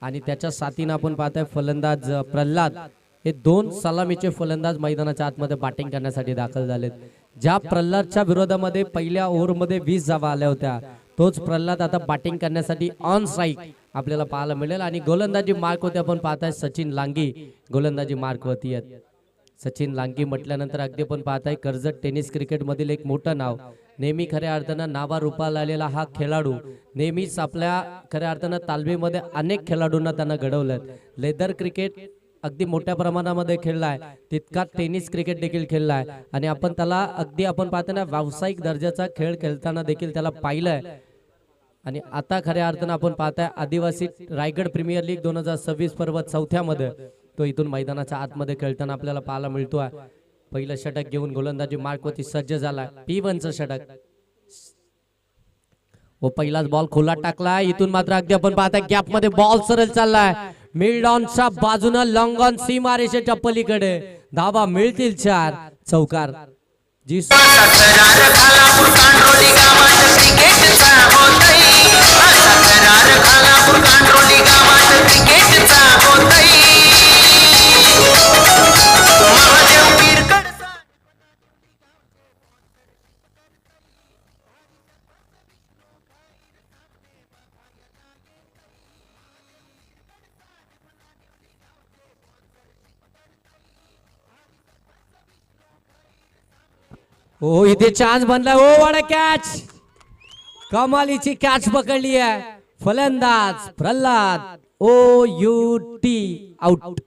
आणि त्याच्या साथीनं आपण पाहताय फलंदाज प्रल्हाद. हे 2 सलामीचे फलंदाज मैदानाच्या आतमध्ये बॅटिंग करण्यासाठी दाखल झालेत. ज्या प्रल्हादच्या विरोधामध्ये पहिल्या ओव्हरमध्ये 20 धावा आल्या होत्या तोच प्रल्हाद आता बॅटिंग करण्यासाठी ऑन स्ट्राईक आपल्याला पाहायला मिळेल. आणि गोलंदाजी मार्क होते आपण पाहताय सचिन लांगी गोलंदाजी मार्क वरती आहेत. सचिन लांगी म्हटल्यानंतर अगदी आपण पाहताय कर्जत टेनिस क्रिकेट मधील एक मोठं नाव. नेहमी खऱ्या अर्थानं नावारूपाला आलेला हा खेळाडू नेहमीच आपल्या खऱ्या अर्थानं तालमीमध्ये अनेक खेळाडूंना त्यांना घडवलं. लेदर क्रिकेट अगदी मोठ्या प्रमाणामध्ये खेळलाय तितका टेनिस क्रिकेट देखील खेळलाय आणि आपण त्याला अगदी आपण पाहताना व्यावसायिक दर्जाचा खेळ खेळताना देखील त्याला पाहिलंय. आणि आता खऱ्या अर्थानं आपण पाहताय आदिवासी रायगड प्रीमियर लीग 2026 पर्व 4थ्या मध्ये तो इथून मैदानाच्या आतमध्ये खेळताना आपल्याला पाहायला मिळतोय. पहिलं षटक घेऊन गोलंदाजी मार्कवरती सज्ज झाला. P1चं षटक व पहिलाच बॉल खोला टाकलाय. इथून मात्र अगदी आपण पाहताय गॅप मध्ये बॉल सरळ चाललाय. मिड ऑनच्या बाजूनं लॉंग ऑन सीमारेषेच्या पलीकडे धावा मिळतील 4 चौकार. जी तक्रार खालापूर कांडोली गावात क्रिकेटचा होतई. तक्रार खालापूर कांडोली गावात क्रिकेटचा होतई. महादेव पीरकड ओ इथे चान्स बनला. ओ वाडा कॅच कमालीची कॅच पकडली आहे. फलंदाज प्रल्हाद OUT आउट.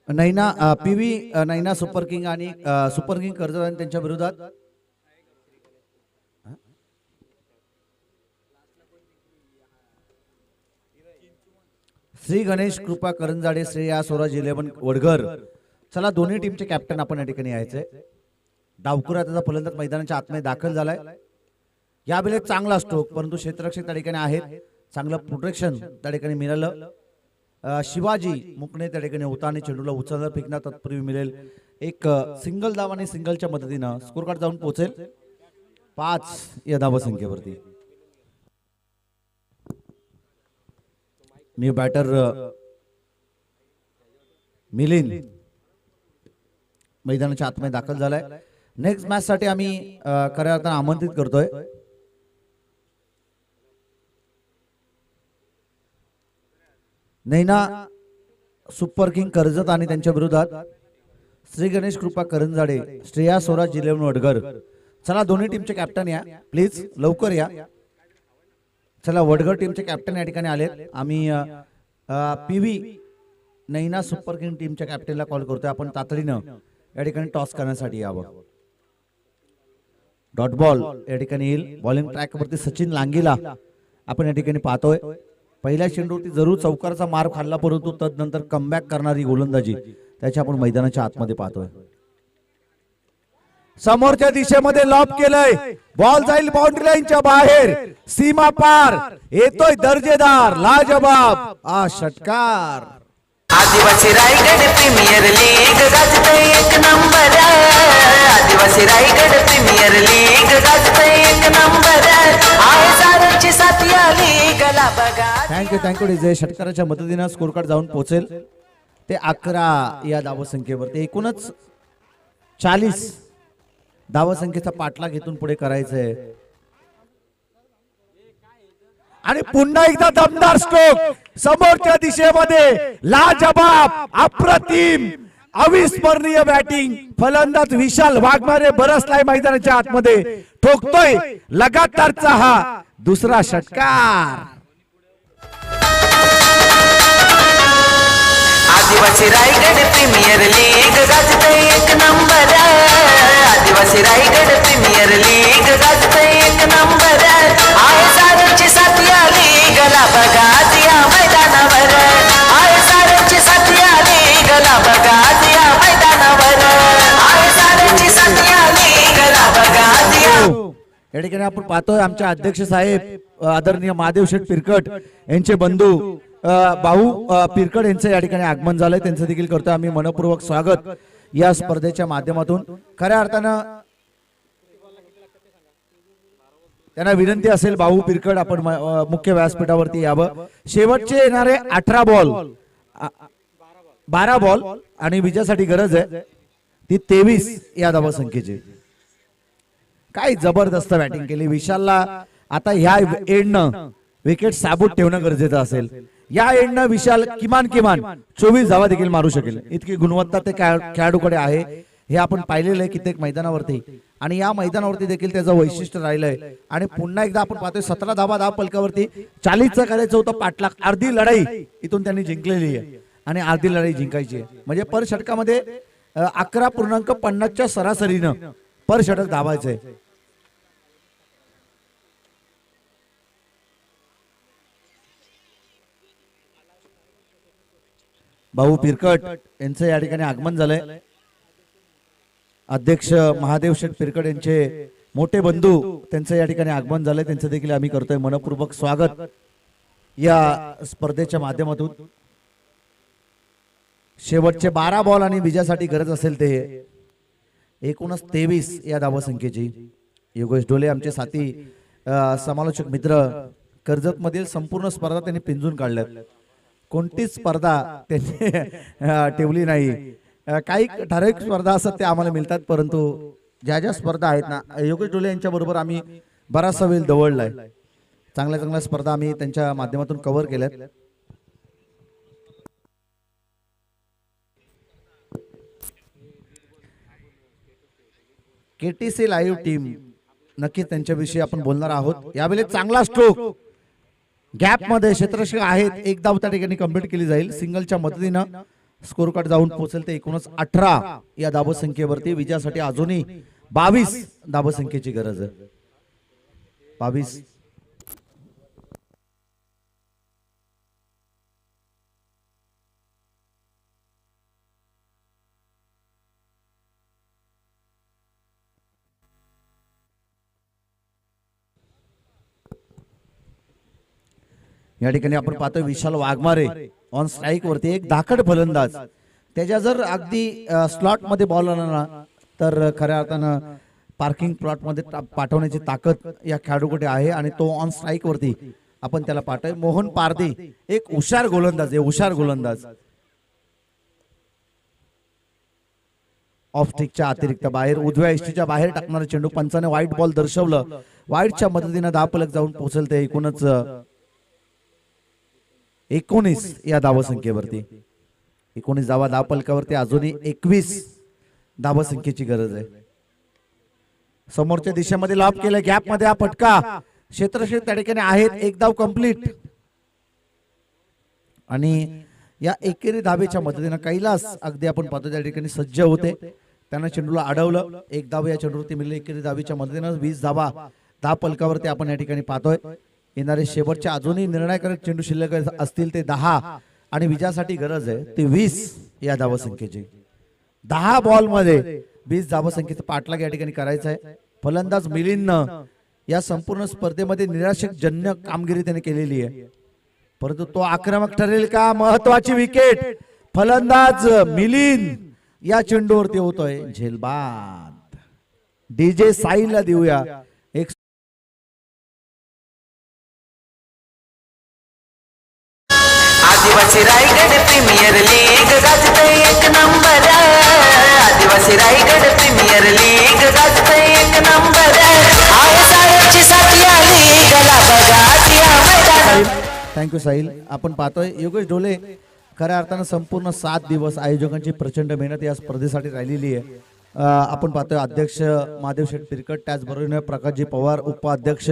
नैना PV नैना सुपर किंग आणि सुपर किंग कर्जत आणि त्यांच्या विरोधात श्री गणेश कृपा करंजाडे श्रेया स्वराज 11 वडघर. चला दोन्ही टीमचे कॅप्टन आपण या ठिकाणी यायचे. डावकुरा त्याचा फलंदाज मैदानाच्या आतमध्ये दाखल झालाय. या वेळेस चांगला स्ट्रोक परंतु क्षेत्ररक्षक त्या ठिकाणी आहेत. चांगलं प्रोटेक्शन त्या ठिकाणी मिळालं. शिवाजी मुकणे त्या ठिकाणी होता आणि चेंडूला उचलणार फेकणार तत्पूर्वी मिळेल एक सिंगल धाव आणि सिंगलच्या मदतीनं स्कोर कार्ड जाऊन पोहोचेल 5 या धावसंख्येवरती. न्यू बॅटर मिलिंद मैदानाच्या आतमध्ये दाखल झालाय. नेक्स्ट मॅच साठी आम्ही खऱ्या अर्थानं आमंत्रित करतोय नैना सुपर किंग कर्जत आणि त्यांच्या विरोधात श्री गणेश कृपा करंजाडे श्रेया स्वराज जिलेवन वडगर. चला दोन्ही टीमचे कॅप्टन या प्लीज लवकर या. चला वडगर टीमचे कॅप्टन या ठिकाणी आलेत. आम्ही पीव्ही नैना सुपर किंग टीमच्या कॅप्टनला कॉल करतोय. आपण तातडीनं या ठिकाणी टॉस करण्यासाठी यावं. डॉट बॉल या ठिकाणी येईल. बॉलिंग ट्रॅक वरती सचिन लांगीला आपण या ठिकाणी पाहतोय. पहिल्या चेंडूवरती जरूर चौकाराचा मार खाल्ला परंतु तदनंतर कमबॅक करणारी गोलंदाजी त्याची आपण मैदानाच्या आतमध्ये पाहतोय. समोरच्या दिशेमध्ये लॉब केलंय. बॉल जाईल बाउंड्री लाईनच्या बाहेर सीमा पार येतोय दर्जेदार लाजबाब षटकार. आदिवासी रायगड प्रीमियर लीग गाजते एक नंबर. आदिवासी रायगड प्रीमियर लीग गाजते एक नंबर. आहे सारची साथी आली गला बघा. Thank you DJ. षटकाराच्या मदतीनं स्कोर कार्ड जाऊन पोहोचेल ते 11 या धावसंख्येवरती. एकूणच 40 धावसंख्येचा पाठलाग इथून पुढे करायचंय. आणि पुन्हा एकदा दमदार स्ट्रोक समोरच्या दिशेमध्ये लाजबाब अप्रतिम अविस्मरणीय बॅटिंग. फलंदाज विशाल वाघमारे बरसलाय मैदानाच्या आतमध्ये. ठोकतोय लगातारचा हा दुसरा षटकार. आदिवासी रायगड प्रीमियर लीग गाजते एक नंबर. आदिवासी रायगड प्रीमियर लीग गाजते एक नंबर. आहे सारची साथी आली गला बघा या मैदानावर. आहे सारची साथी आली गला बघा या मैदानावर. आहे सारची साथी आली गला बघा या. या ठिकाणी आपण पाहतोय आमचे अध्यक्ष साहेब आदरणीय महादेव शेठ पिरकट यांचे बंधू भाऊ पिरकड यांचं या ठिकाणी आगमन झालंय. त्यांचं देखील करतोय आम्ही मनपूर्वक स्वागत या स्पर्धेच्या माध्यमातून. खऱ्या अर्थानं त्यांना विनंती असेल भाऊ पिरकड आपण मुख्य व्यासपीठावरती यावं. शेवटचे येणारे 18 बॉल 12 बॉल आणि विजयासाठी गरज आहे ती 23 या धावसंख्येची. काय जबरदस्त बॅटिंग केली विशालला. आता ह्या एंडनं विकेट साबूत ठेवणं गरजेचं असेल. या एंडनं विशाल किमान 24 धावा देखील मारू शकेल इतकी गुणवत्ता ते खेळाडूकडे आहे. हे आपण पाहिलेलं आहे कित्येक मैदानावरती आणि या मैदानावरती देखील त्याचं वैशिष्ट्य राहिलंय. आणि पुन्हा एकदा आपण पाहतोय 17 धावा धाव पलकावरती 40चं करायचं होतं पाठलाग. अर्धी लढाई इथून त्यांनी जिंकलेली आहे आणि अर्धी लढाई जिंकायची आहे. म्हणजे पर षटकामध्ये 11.50च्या सरासरीनं पर षटक धावायचंय. भाऊ पिरकट यांचं या ठिकाणी आगमन झालंय. अध्यक्ष महादेव शेठ पिरकट यांचे मोठे बंधू त्यांचं या ठिकाणी आगमन झालंय. त्यांचं देखील आम्ही करतोय मनपूर्वक स्वागत या स्पर्धेच्या माध्यमातून. शेवटचे 12 बॉल आणि विजयासाठी गरज असेल ते एकूणच 23 या धावसंख्येची. योगेश डोले आमचे साथी समालोचक मित्र कर्जत मधील संपूर्ण स्पर्धा त्यांनी पिंजून काढल्यात. कोणतीच स्पर्धा त्यांनी ठेवली नाही. काही ठराविक स्पर्धा असतात त्या आम्हाला मिळतात परंतु ज्या स्पर्धा आहेत ना योगेश डोले यांच्या बरोबर आम्ही बराचसा वेळ दवडलाय. चांगल्या स्पर्धा आम्ही त्यांच्या माध्यमातून कव्हर केल्यात. केटीसी लाईव्ह टीम नक्कीच त्यांच्याविषयी आपण बोलणार आहोत. यावेळी चांगला स्ट्रोक गॅप मध्ये क्षेत्ररक्षक आहेत. एक धाव त्या ठिकाणी कंप्लीट केली जाईल. सिंगलच्या मदतीनं स्कोर कार्ड जाऊन पोहोचेल ते एकूणच 18 या धावसंख्येवरती. विजयासाठी अजूनही 22 धावसंख्येची गरज आहे. 22. या ठिकाणी आपण पाहतोय विशाल वाघमारे ऑन स्ट्राईक वरती, एक धाकड फलंदाज. त्याच्या जर अगदी स्लॉट मध्ये बॉल आला ना तर खऱ्या अर्थानं पार्किंग प्लॉट मध्ये पाठवण्याची ताकद या खेळाडूकडे आहे आणि तो ऑन स्ट्राईक वरती आपण त्याला पाठवतोय. मोहन पारदे एक हुशार गोलंदाज आहे, हुशार गोलंदाज. ऑफ स्टिकच्या अतिरिक्त बाहेर उजव्या इष्टीच्या बाहेर टाकणारा चेंडू, पंचाने व्हाईट बॉल दर्शवलं. व्हाईटच्या मदतीने 10 फलक जाऊन पोहोचल ते एकूणच 19 या धावसंख्येवरती. 19 धावा 10 फलकावरती, अजूनही 21 धावसंख्येची गरज आहे. समोरच्या दिशेमध्ये लॉब केलं, गॅप मध्ये हा फटका क्षेत्रक्षेत्र त्या ठिकाणी आहेत. एक धाव कंप्लीट आणि या एकेरी धावेच्या मदतीने कैलास अगदी आपण पाहतो त्या ठिकाणी सज्ज होते. त्यांना चेंडूला अडवलं, एक धाव या चेंडूवरती मिळाली. एकेरी धावेच्या मदतीने 20 धावा 10 फलकावरती आपण या ठिकाणी पाहतोय. येणारे शेवटचे अजूनही निर्णायक चेंडू शिल्लक असतील ते 10 आणि विजयासाठी गरज आहे ते 20 या धावसंख्येची. 10 बॉल मध्ये 20 धावसंख्येचा पाठलाग या ठिकाणी करायचा आहे. फलंदाज मिलिंदनं या संपूर्ण स्पर्धेमध्ये निराशकजन्य कामगिरी त्याने केलेली आहे, परंतु तो आक्रमक ठरेल का? महत्वाची विकेट फलंदाज मिलिंद या चेंडूवरती होतोय. झेलबाद डीजे साईलला देऊया एक. आदिवासी रायगड प्रीमियर लीग गाजते एक नंबर. आदिवासी रायगड प्रीमियर लीग गाजते एक नंबर. आहे साऱ्याची साथी आली गला बघा या मैदान. थँक्यू साहिल. आपण पाहतोय योगेश ढोले खऱ्या अर्थानं संपूर्ण 7 दिवस आयोजकांची प्रचंड मेहनत या स्पर्धेसाठी राहिलेली आहे. आपण पाहतोय अध्यक्ष महादेव शेठ तिरकट, त्याचबरोबरीनं प्रकाशजी पवार, उपाध्यक्ष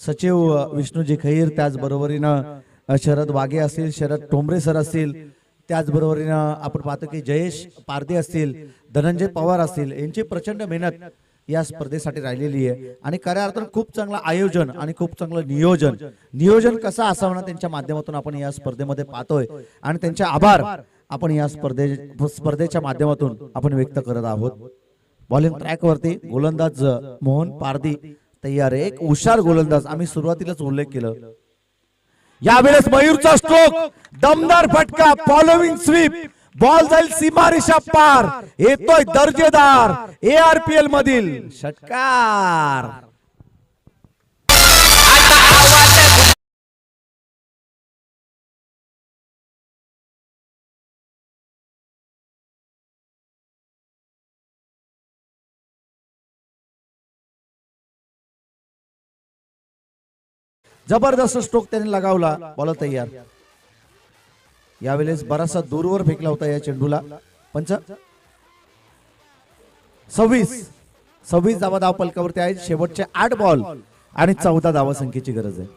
सचिव विष्णूजी खैर, त्याचबरोबरीनं शरद वाघे असतील, शरद टोंबरे सर असतील, त्याचबरोबरीनं आपण पाहतो की जयेश पारदे असतील, धनंजय पवार असतील, यांची प्रचंड मेहनत या स्पर्धेसाठी राहिलेली आहे. आणि खऱ्या अर्थानं खूप चांगलं आयोजन आणि खूप चांगलं नियोजन कसं असावं ना त्यांच्या माध्यमातून आपण या स्पर्धेमध्ये पाहतोय आणि त्यांचे आभार आपण या स्पर्धेच्या माध्यमातून आपण व्यक्त करत आहोत. बॉलिंग ट्रॅक वरती गोलंदाज मोहन पारदी तयार आहे, एक हुशार गोलंदाज. आम्ही सुरुवातीलाच उल्लेख केलं. यावेळेस मयूरचा स्ट्रोक, दमदार फटका, फॉलोविंग स्वीप, बॉल जाईल सीमारेषा पार, येतोय दर्जेदार ARPL मधील षटकार. जबरदस्त स्ट्रोक त्याने लगावला, बॉल तयार. यावेळेस बराचसा दूरवर फेकला होता या चेंडूला. 26 धावा धाव फलकावरती आहेत. शेवटचे 8 बॉल आणि 14 धावा संख्येची गरज आहे.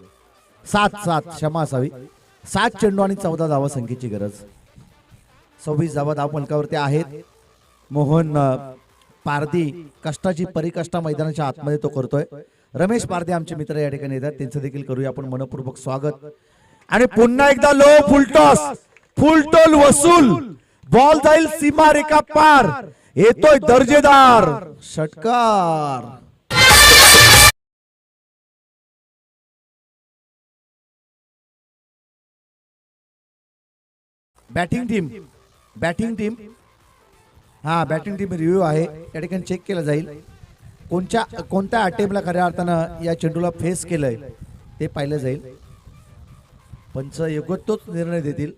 7 क्षमा असावी, 7 चेंडू आणि 14 धावा संख्येची गरज. 26 धावा धाव फलकावरती आहेत. मोहन पारदी कष्टाची परिकष्टा मैदानाच्या आतमध्ये तो करतोय. रमेश पारदे आमचे मित्र या ठिकाणी येतात, त्यांचं देखील करूया आपण मनपूर्वक स्वागत. आणि पुन्हा एकदा लो फुलटॉस, फुलटोल वसूल, बॉल जाईल सीमारेखा पार, येतोय दर्जेदार षटकार. बॅटिंग टीम हा बॅटिंग टीम रिव्ह्यू आहे, त्या ठिकाणी चेक केला जाईल. कोणत्या अटेम्पला खऱ्या अर्थानं या चेंडूला फेस केलंय ते पाहिलं जाईल. पंच योग्य तोच निर्णय देतील.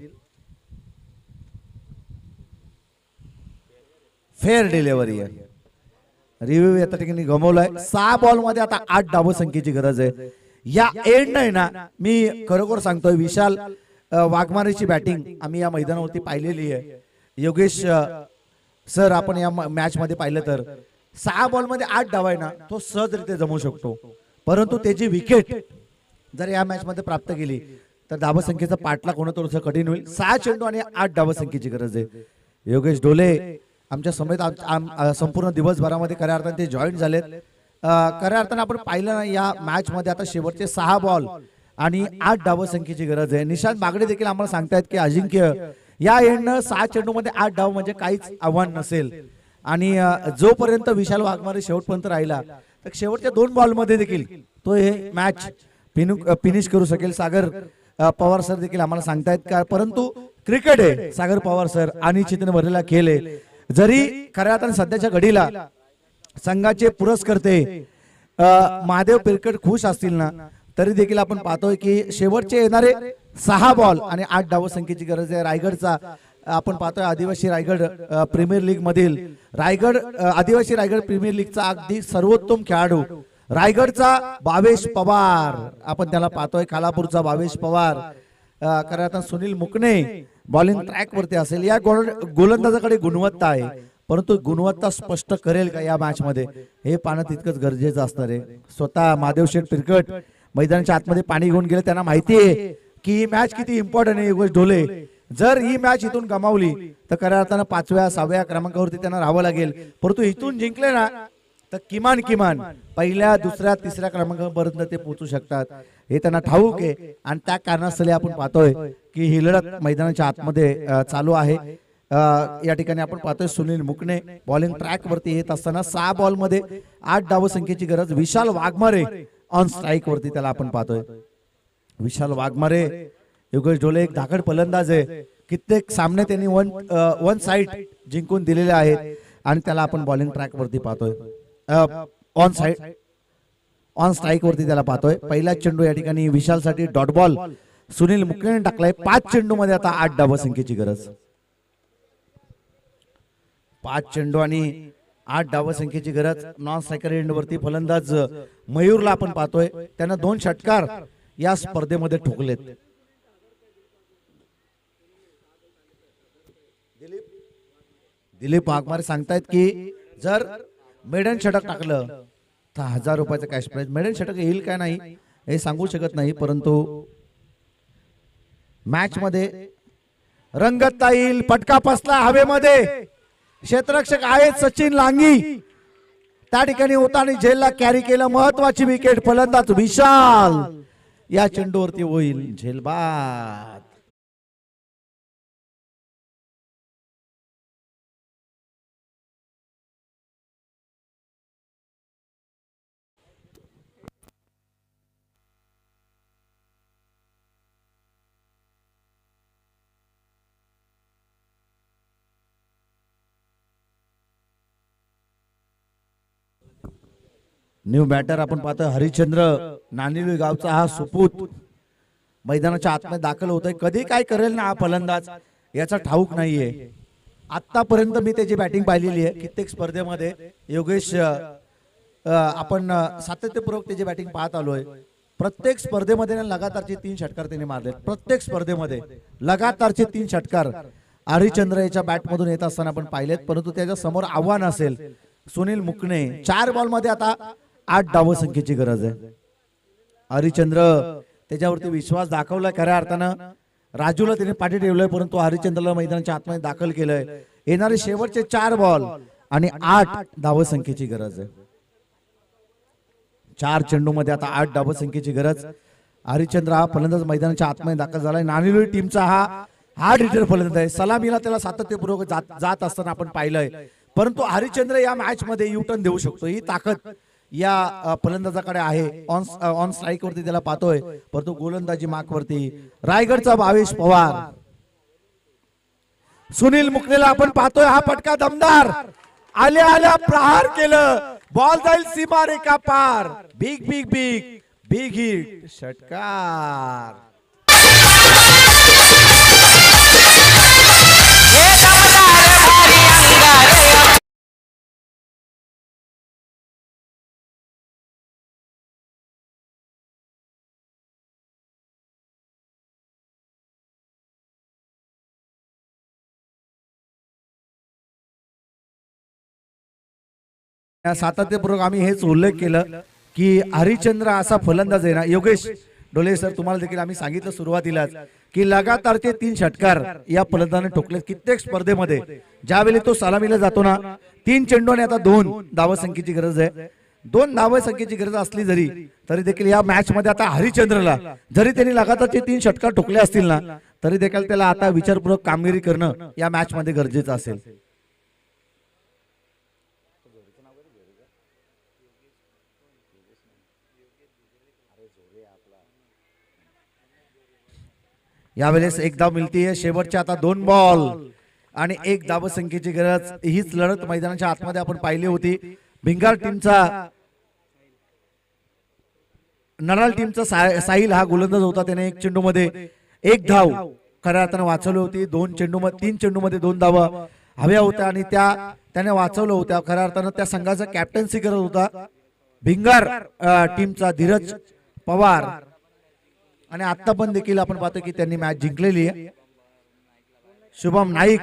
फेअर डिलिव्हरी आहे. रिव्ह्यू या ठिकाणी गमवलाय. 6 बॉल मध्ये आता 8 धाव संख्येची गरज आहे. या एंड नाही ना, मी खरोखर सांगतोय, विशाल वाघमारेची बॅटिंग आम्ही या मैदानावरती पाहिलेली आहे. योगेश सर आपण या मॅच मध्ये पाहिलं तर 6 बॉल मध्ये 8 धावा आहे ना, तो सहजरित्या जमवू शकतो. परंतु त्याची विकेट जर या मॅच मध्ये प्राप्त केली तर धावसंख्येचा पाठलाग होणं थोडंसं कठीण होईल. 6 चेंडू आणि 8 धावसंख्येची गरज आहे. योगेश ढोले आमच्या समेत संपूर्ण दिवसभरामध्ये खऱ्या अर्थाने ते जॉईन झालेत. खऱ्या अर्थाने आपण पाहिलं ना या मॅच मध्ये आता शेवटचे 6 बॉल आणि 8 धावसंख्येची गरज आहे. निशांत बागडे देखील आम्हाला सांगतायत की अजिंक्य या एंडनं 6 चेंडू मध्ये 8 धाव म्हणजे काहीच आव्हान नसेल. आणि जोपर्यंत विशाल वाघमारे शेवटपर्यंत राहिला तर शेवटच्या 2 बॉल मध्ये देखील तो हे मॅच फिनिश करू शकेल. सागर पवार सर देखील आम्हाला सांगतायत का, परंतु क्रिकेट आहे सागर पवार सर आणि चितन भरलेला खेळ आहे. जरी खऱ्या अर्थाने सध्याच्या घडीला संघाचे पुरस्कर्ते महादेव पिरकट खुश असतील ना, तरी देखील आपण पाहतोय की शेवटचे येणारे 6 बॉल आणि 8 धावसंख्येची गरज आहे. रायगडचा आपण पाहतोय आदिवासी रायगड प्रीमियर लीग मधील आदिवासी रायगड प्रीमियर लीगचा अगदी सर्वोत्तम खेळाडू रायगडचा भावेश पवार, आपण त्याला पाहतोय खालापूरचा भावेश पवार. खरं आता सुनील मुकणे बॉलिंग ट्रॅक वरती असेल. या गोलंदाजाकडे गुणवत्ता आहे, परंतु गुणवत्ता स्पष्ट करेल का या मॅच मध्ये हे पाहणं तितकंच गरजेचं असणार आहे. स्वतः महादेव शेठ पिरकट मैदानाच्या आतमध्ये पाणी घेऊन गेले. त्यांना माहिती आहे की ही मॅच किती इम्पॉर्टंट आहे. योगेश ढोले जर ही मॅच इथून गमावली तर खऱ्या अर्थानं 5व्या 6व्या क्रमांकावरती त्यांना राहावं लागेल, परंतु इथून जिंकले ना तर किमान किमान पहिल्या 2ऱ्या 3ऱ्या क्रमांकापर्यंत ते पोहोचू शकतात हे त्यांना ठाऊक आहे. आणि त्या कारणास्तव आपण पाहतोय की ही लढत मैदानाच्या आतमध्ये चालू आहे. या ठिकाणी आपण पाहतोय सुनील मुकणे बॉलिंग ट्रॅक वरती येत असताना 6 बॉल मध्ये 8 धावसंख्येची गरज. विशाल वाघमारे ऑन स्ट्राईक वरती त्याला आपण पाहतोय. विशाल वाघमारे योगेश ढोले एक धाकड फलंदाज आहे. कित्येक सामने त्यांनी वन साइड जिंकून दिलेले आहेत आणि त्याला आपण बॉलिंग ट्रॅक वरती पाहतोय. ऑन स्ट्राईक वरती त्याला पाहतोय. पहिला चेंडू या ठिकाणी विशाल साठी डॉट बॉल सुनील मुकणे टाकलाय. 5 चेंडू मध्ये आता 8 धावसंख्येची गरज. 5 चेंडू आणि 8 धावसंख्येची गरज. नॉन स्ट्रायकर एंड वरती फलंदाज मयूरला आपण पाहतोय. त्यानं 2 षटकार या स्पर्धेमध्ये ठोकलेत. दिलीप वाघमारे सांगतायत की जर मेडन षटक टाकलं तर 1000 रुपयाचं कॅश प्राइज. मेडन षटक येईल काय नाही हे सांगू शकत नाही, परंतु मॅच मध्ये रंगत येईल. फटका फसला हवेमध्ये. क्षेत्ररक्षक आहेत सचिन लांगी, त्या ठिकाणी होताना झेलला कॅरी केलं. महत्वाची विकेट. फलंदाज विशाल या चेंडूवरती होईल झेलबाद. न्यू बॅटर आपण पाहतोय हरिश्चंद्र नानिवली गावचा हा सुपूत मैदानाच्या आतमध्ये दाखल होतोय. कधी काय करेल ना हा फलंदाज याचा ठाऊक नाहीये. आतापर्यंत मी त्याची बॅटिंग पाहिलेली आहे कित्येक स्पर्धेमध्ये. योगेश आपण सातत्यपूर्वक त्याची बॅटिंग पाहत आलोय. प्रत्येक स्पर्धेमध्ये लगातारचे 3 षटकार त्याने मारले. प्रत्येक स्पर्धेमध्ये लगातारचे 3 षटकार हरिश्चंद्र याच्या बॅट मधून येत असताना आपण पाहिलेत, परंतु त्याच्या समोर आव्हान असेल सुनील मुकणे. 4 बॉल मध्ये आता 8 धावसंख्येची गरज आहे. हरिश्चंद्र त्याच्यावरती विश्वास दाखवलाय. खऱ्या अर्थानं राजूला त्याने पाठी ठेवलंय, परंतु हरिश्चंद्रला मैदानाच्या आतमध्ये दाखल केलंय. येणारे शेवटचे 4 बॉल आणि 8 धावसंख्येची गरज आहे. 4 चेंडू मध्ये आता 8 धावसंख्येची गरज. हरिश्चंद्र हा फलंदाज मैदानाच्या आतमध्ये दाखल झालाय. नानिवली टीमचा हा हार्ड हिटर फलंदाज आहे. सलामीला त्याला सातत्यपूर्वक जात असताना आपण पाहिलंय, परंतु हरिश्चंद्र या मॅच मध्ये युटर्न देऊ शकतो. ही ताकद या फलंदाजाकडे आहे. ऑन स्ट्राईक वरती त्याला पाहतोय, परंतु गोलंदाजी मार्क वरती रायगडचा भावेश पवार. सुनील मुकणेला आपण पाहतोय. हा फटका दमदार आल्या आल्या प्रहार केलं. बॉल जाईल सीमा रेखा पार. Big big big big hit षटकार. सातत्यपूर्वक आम्ही हेच उल्लेख केलं की हरिश्चंद्र असा फलंदाज आहे ना. योगेश डोले सर तुम्हाला देखील आम्ही सांगितलं सुरुवातीलाच की लगातारचे 3 षटकार या फलंदाजाने ठोकले कित्येक स्पर्धेमध्ये. ज्यावेळी तो सलामीला जातो ना 3 चेंडू आणि आता 2 धावसंख्येची गरज आहे. 2 धावसंख्येची गरज असली तरी देखील या मॅच मध्ये आता हरिश्चंद्रला जरी त्यांनी लगातारचे 3 षटकार ठोकले असतील ना, तरी देखील त्याला आता विचारपूर्वक कामगिरी करणं या मॅच मध्ये गरजेचं असेल. यावेळेस एक धाव मिळतीये. शेवटचे आता 2 बॉल आणि 1 धावसंख्येची गरज. हीच लढत मैदानाच्या आतमध्ये आपण पाहिली होती. भिंगार टीमचा नडाल टीमचा साहिल हा गोलंदाज होता. त्याने 1 चेंडूमध्ये 1 धाव खऱ्या अर्थानं वाचवली होती. 3 चेंडूमध्ये 2 धावा हव्या होत्या आणि त्याने वाचवलं होत्या. खऱ्या अर्थानं त्या संघाचा कॅप्टन्सी करत होता भिंगार टीमचा धीरज पवार. आणि आता पण देखील आपण पाहतो की त्यांनी मॅच जिंकलेली आहे. शुभम नाईक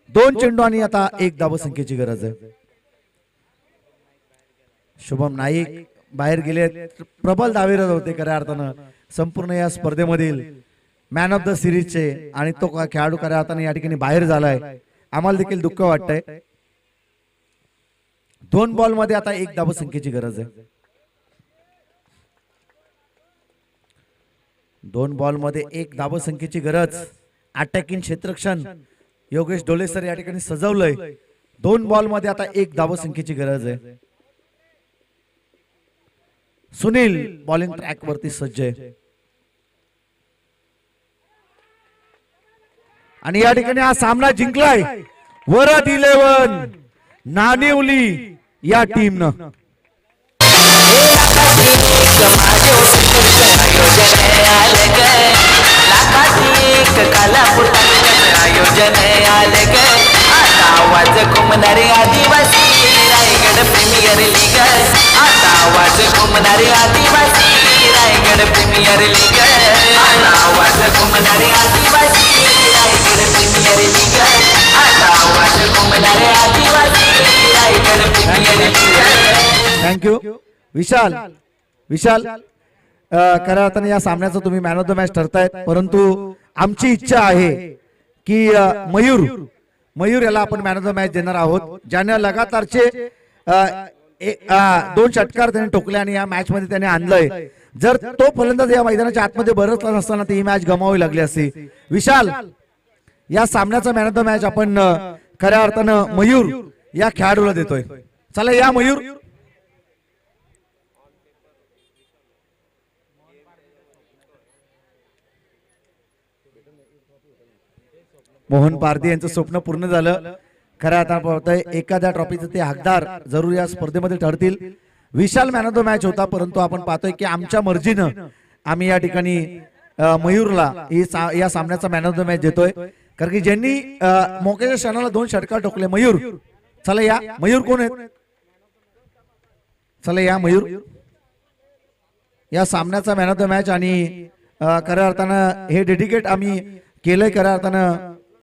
2 चेंडू आणि आता 1 धावसंख्येची गरज आहे. शुभम नाईक बाहेर गेले. प्रबल धावेरच होते खऱ्या अर्थानं संपूर्ण या स्पर्धेमधील मॅन ऑफ द सिरीजचे. आणि तो खेळाडू खऱ्या अर्थानं या ठिकाणी बाहेर झालाय. आम्हाला देखील दुःख वाटतंय. 2 बॉल मध्ये आता 1 धावसंख्येची गरज आहे. 2 बॉल मध्ये 1 धावसंख्येची गरज. अटॅकिंग क्षेत्ररक्षण योगेश डोले सर या ठिकाणी सजवलंय. 2 बॉल मध्ये आता 1 धावसंख्येची गरज आहे. सुनील बॉलिंग ट्रॅक वरती सज्ज आहे. आणि या ठिकाणी हा सामना जिंकलाय वरद 11 नाणिवली या टीमनं. आयोजन आले ग. आता आवाज घुमणारे आदिवासी रायगड प्रीमियर लीग. आता आवाज घुमणारे आदिवासी रायगड प्रीमियर लीग. आता आवाज घुमणारे आदिवासी रायगड प्रीमियर लीग. आता आवाज घुमणारे Adivasi Raigad premier league. Thank you विशाल. विशाल खऱ्या अर्थाने या सामन्याचं तुम्ही मॅन ऑफ द मॅच ठरतायत. परंतु आमची इच्छा आहे की मयूर याला आपण मॅन ऑफ द मॅच देणार आहोत. ज्याने लगातारचे 2 षटकार त्याने ठोकले आणि या मॅच मध्ये त्याने आणलंय. जर तो फलंदाज या मैदानाच्या आतमध्ये बरसला नसताना ती ही मॅच गमावी लागली असती. विशाल या सामन्याचा मॅन ऑफ द मॅच आपण खऱ्या अर्थानं मयूर या खेळाडूला देतोय. चला या मयूर. मोहन पारधी यांचं स्वप्न पूर्ण झालं. खऱ्या आता पाहतोय एखाद्या ट्रॉफीचे ते हकदार जरूर या स्पर्धेमध्ये ठरतील. विशाल मॅन ऑफ द मॅच होता. परंतु आपण पाहतोय की आमच्या मर्जीनं आम्ही या ठिकाणी मयूरला या सामन्याचा मॅन ऑफ द मॅच देतोय. कारण की ज्यांनी मोक्याच्या क्षणाला 2 षटकार ठोकले मयूर. चला या मयूर कोण आहेत. चला या मयूर या सामन्याचा मॅन ऑफ द मॅच. आणि खऱ्या अर्थानं हे डेडिकेट आम्ही केलंय खऱ्या अर्थानं